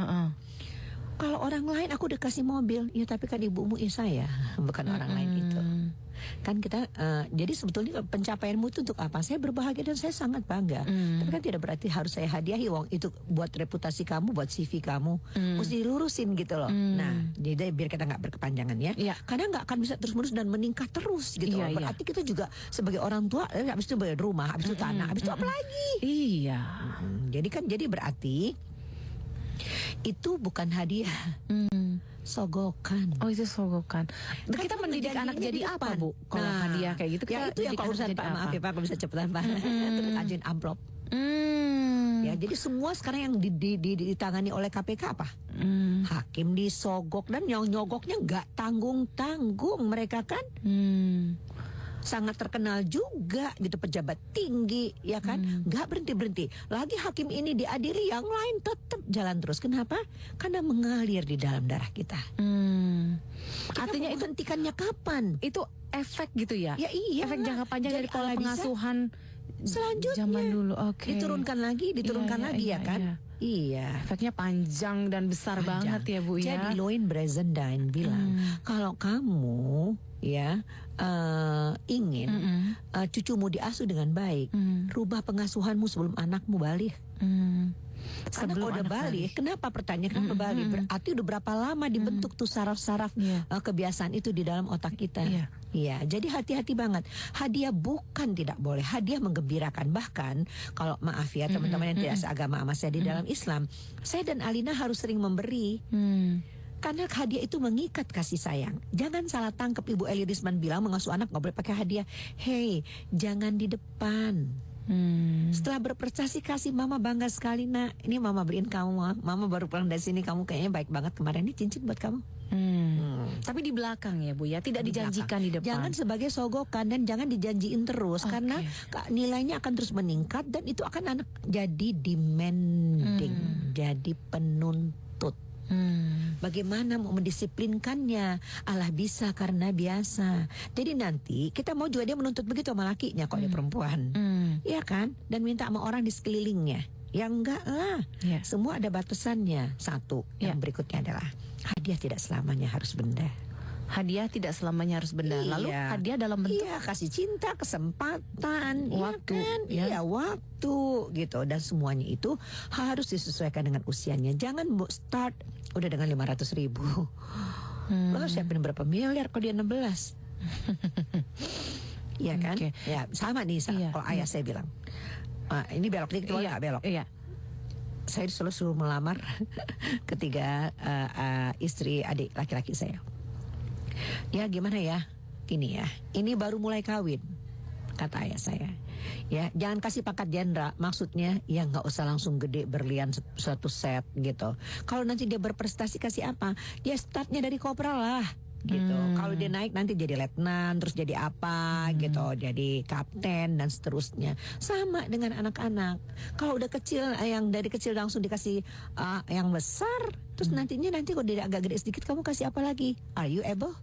Kalau orang lain aku udah kasih mobil, ya tapi kan ibumu saya, bukan orang lain itu. Kan kita jadi sebetulnya pencapaianmu itu untuk apa? Saya berbahagia dan saya sangat bangga. Tapi kan tidak berarti harus saya hadiahi, wong itu buat reputasi kamu, buat CV kamu, mesti dilurusin gitu loh. Nah, jadi biar kita nggak berkepanjangan ya. Karena nggak akan bisa terus-menerus dan meningkat terus gitu loh. Berarti kita juga sebagai orang tua, habis itu bayar rumah, habis itu tanah, habis itu apa lagi? Iya. Jadi berarti itu bukan hadiah. Sogokan. Oh, itu sogokan. Kan kita mendidik anak jadi apa, Bu? Kalau hadiah kayak gitu, ya itu yang urusan Pak, maaf ya Pak, kalau bisa cepetan Pak. Terus ajuin amplop. Ya, jadi semua sekarang yang ditangani oleh KPK apa? Hakim disogok, dan yang nyogoknya nggak tanggung-tanggung mereka kan. Sangat terkenal juga gitu, pejabat tinggi ya kan, nggak berhenti lagi. Hakim ini diadili, yang lain tetap jalan terus. Kenapa? Karena mengalir di dalam darah kita. Artinya itu hentikannya kapan? Itu efek gitu ya? Ya iya, efek jangka panjang dari pola pengasuhan selanjutnya zaman dulu. Diturunkan lagi ya kan. Iya. Efeknya panjang dan besar banget ya Bu ya. Jadi Loin Brazendine bilang, kalau kamu ya ingin cucumu diasuh dengan baik, rubah pengasuhanmu sebelum anakmu balik. Karena kalau udah balik, kenapa pertanyaan kenapa balik? Berarti udah berapa lama dibentuk tuh saraf-saraf kebiasaan itu di dalam otak kita. Iya, jadi hati-hati banget. Hadiah bukan tidak boleh, hadiah menggembirakan. Bahkan kalau maaf ya teman-teman yang tidak seagama sama saya di dalam Islam, saya dan Alina harus sering memberi. Karena hadiah itu mengikat kasih sayang. Jangan salah tangkap, Ibu Eli Risman bilang mengasuh anak nggak boleh pakai hadiah. Hey, jangan di depan. Setelah berprestasi kasih, mama bangga sekali nak. Ini mama beliin kamu, mama baru pulang dari sini, kamu kayaknya baik banget kemarin, ini cincin buat kamu. Tapi di belakang ya Bu ya, tidak dijanjikan di depan. Jangan sebagai sogokan dan jangan dijanjiin terus, karena nilainya akan terus meningkat dan itu akan anak jadi demanding, jadi penuntut. Bagaimana mau mendisiplinkannya? Allah bisa karena biasa. Jadi nanti kita mau juga dia menuntut begitu sama lakinya, kalau dia perempuan, ya kan? Dan minta sama orang di sekelilingnya. Ya enggak lah. Semua ada batasannya. Satu. Yang berikutnya adalah hadiah tidak selamanya harus benda. Hadiah tidak selamanya harus benda. Lalu hadiah dalam bentuk kasih cinta, kesempatan, waktu, iya waktu gitu. Dan semuanya itu harus disesuaikan dengan usianya. Jangan start udah dengan 500.000. Lo siapin berapa miliar kalau dia 16? Iya kan? Ya sama nih kalau ayah saya bilang. Ini belok dikit, nggak belok. Saya selalu suruh melamar ketiga istri adik laki-laki saya. Ya gimana ya, ini ya, ini baru mulai kawin, kata ayah saya. Ya jangan kasih pangkat jenderal, maksudnya ya nggak usah langsung gede berlian satu set gitu. Kalau nanti dia berprestasi kasih apa? Dia startnya dari kopral lah. gitu. Kalau dia naik nanti jadi letnan, terus jadi apa gitu, jadi kapten dan seterusnya. Sama dengan anak-anak. Kalau udah kecil, yang dari kecil langsung dikasih yang besar, terus nanti kalau dia agak gede sedikit kamu kasih apa lagi? Are you able?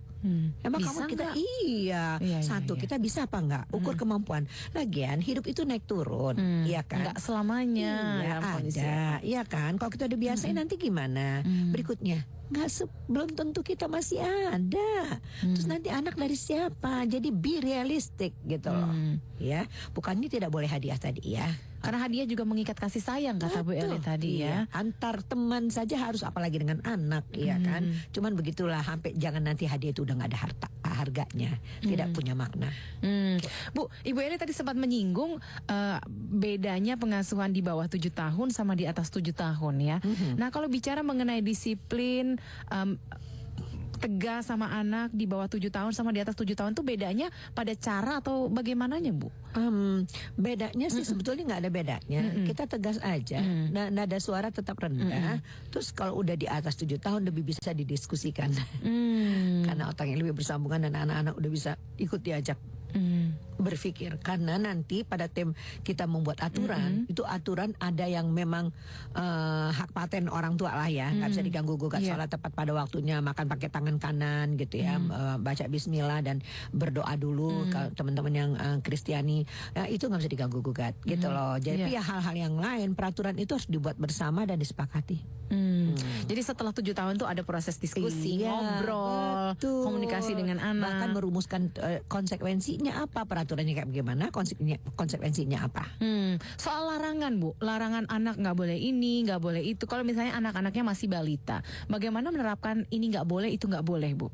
Emang Bisa kamu kita nggak? iya, Iya, satu iya. kita bisa apa enggak? Ukur kemampuan. Lagian hidup itu naik turun, iya kan? Nggak selamanya Iya, dalam kondisi. ada, iya kan? Kalau kita udah biasain nanti gimana? Berikutnya, belum tentu kita masih ada. Terus nanti anak dari siapa? Jadi be realistic gitu loh, ya. Bukannya tidak boleh hadiah tadi ya. Karena hadiah juga mengikat kasih sayang kata Bu Eli tadi iya. ya. Antar teman saja harus, apalagi dengan anak, iya kan. Cuman begitulah, sampai jangan nanti hadiah itu udah nggak ada harganya, tidak punya makna. Bu, Ibu Eli tadi sempat menyinggung bedanya pengasuhan di bawah 7 tahun sama di atas 7 tahun ya. Nah, kalau bicara mengenai disiplin tegas sama anak di bawah 7 tahun sama di atas 7 tahun itu bedanya pada cara atau bagaimananya, Bu? Bedanya sih sebetulnya nggak ada bedanya. Kita tegas aja. Nada suara tetap rendah. Terus kalau udah di atas 7 tahun lebih bisa didiskusikan. Karena otaknya lebih bersambungan dan anak-anak udah bisa ikut diajak berpikir. Karena nanti pada kita membuat aturan, itu aturan ada yang memang hak paten orang tua lah ya, nggak bisa diganggu gugat. Sholat tepat pada waktunya, makan pakai tangan kanan gitu ya, baca bismillah dan berdoa dulu. Kalau teman-teman yang Kristiani itu nggak bisa diganggu gugat gitu loh. Jadi ya hal-hal yang lain, peraturan itu harus dibuat bersama dan disepakati. Jadi setelah 7 tahun tuh ada proses diskusi, Iya, ngobrol, betul. komunikasi dengan anak. Bahkan merumuskan konsekuensinya apa, peraturannya kayak bagaimana, konsekuensinya apa. Soal larangan, Bu, larangan anak nggak boleh ini, nggak boleh itu. Kalau misalnya anak-anaknya masih balita, bagaimana menerapkan ini nggak boleh, itu nggak boleh, Bu?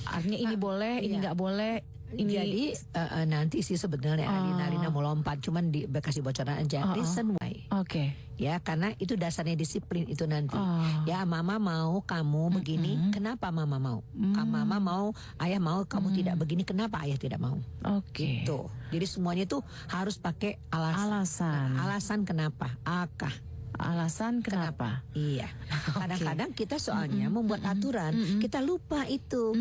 Artinya ini boleh, ini nggak boleh. Ini Jadi nanti sih sebenarnya Alina mau lompat, cuman kasih bocoran aja. Reason why. Oke. Ya, karena itu dasarnya disiplin itu nanti. Ya, mama mau kamu begini, kenapa mama mau? Mama mau, ayah mau kamu tidak begini, kenapa ayah tidak mau? Oke. Tuh. Jadi semuanya itu harus pakai alasan. Alasan kenapa? Alasan kenapa? Iya. Kadang-kadang kita soalnya membuat aturan, kita lupa itu.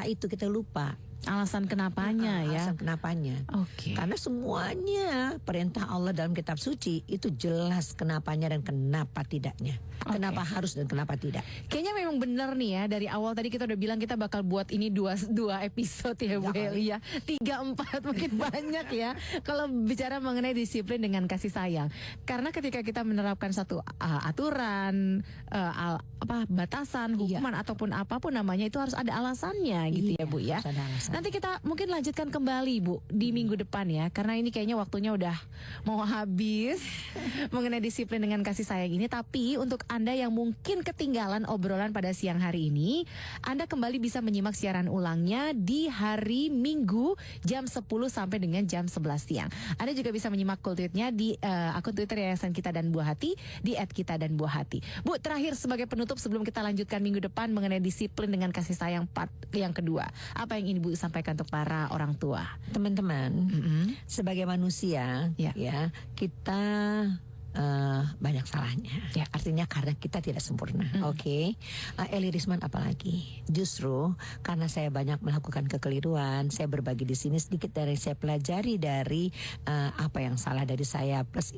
Itu kita lupa. Alasan kenapanya ya. Alasan kenapanya. Oke. Karena semuanya perintah Allah dalam kitab suci itu jelas kenapanya dan kenapa tidaknya. Kenapa harus dan kenapa tidak. Kayaknya memang benar nih ya, dari awal tadi kita udah bilang kita bakal buat ini dua episode ya Bu Eli ya. 3, 4 mungkin banyak ya. Kalau bicara mengenai disiplin dengan kasih sayang. Karena ketika kita menerapkan satu aturan, batasan, hukuman ataupun apapun namanya, itu harus ada alasannya gitu ya Bu ya. Harus ada alasan. Nanti kita mungkin lanjutkan kembali Bu di minggu depan ya, karena ini kayaknya waktunya udah mau habis mengenai disiplin dengan kasih sayang ini. Tapi untuk Anda yang mungkin ketinggalan obrolan pada siang hari ini, Anda kembali bisa menyimak siaran ulangnya di hari Minggu jam 10 sampai dengan jam 11 siang. Anda juga bisa menyimak cool tweetnya di akun Twitter Yayasan Kita dan Buah Hati di @kita dan Buah Hati. Bu, terakhir sebagai penutup sebelum kita lanjutkan minggu depan mengenai disiplin dengan kasih sayang part yang kedua, apa yang ini Bu sampaikan untuk para orang tua? Teman-teman, sebagai manusia ya kita banyak salahnya. Artinya karena kita tidak sempurna. Oke. Eli Risman apalagi. Justru karena saya banyak melakukan kekeliruan, saya berbagi di sini sedikit dari saya pelajari dari apa yang salah dari saya plus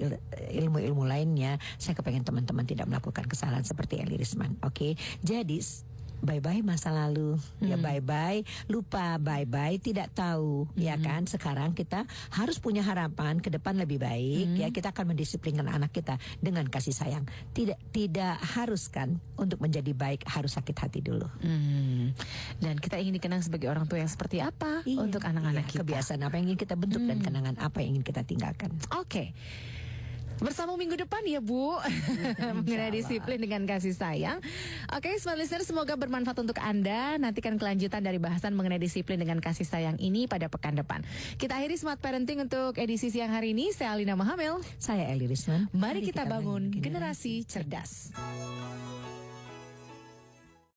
ilmu-ilmu lainnya. Saya kepengen teman-teman tidak melakukan kesalahan seperti Eli Risman. Oke. Jadi bye-bye masa lalu, ya bye-bye, lupa, bye-bye, tidak tahu, ya kan. Sekarang kita harus punya harapan ke depan lebih baik, ya kita akan mendisiplinkan anak kita dengan kasih sayang. Tidak harus kan untuk menjadi baik harus sakit hati dulu. Dan kita ingin dikenang sebagai orang tua yang seperti apa untuk anak-anak kita. Kebiasaan apa yang ingin kita bentuk dan kenangan apa yang ingin kita tinggalkan. Oke. Bersama minggu depan ya Bu mengenai disiplin dengan kasih sayang. Oke, smart listener, semoga bermanfaat untuk Anda. Nantikan kelanjutan dari bahasan mengenai disiplin dengan kasih sayang ini pada pekan depan. Kita akhiri Smart Parenting untuk edisi siang hari ini. Saya Alina Mahamel. Saya Eli Risman. Mari kita bangun generasi cerdas.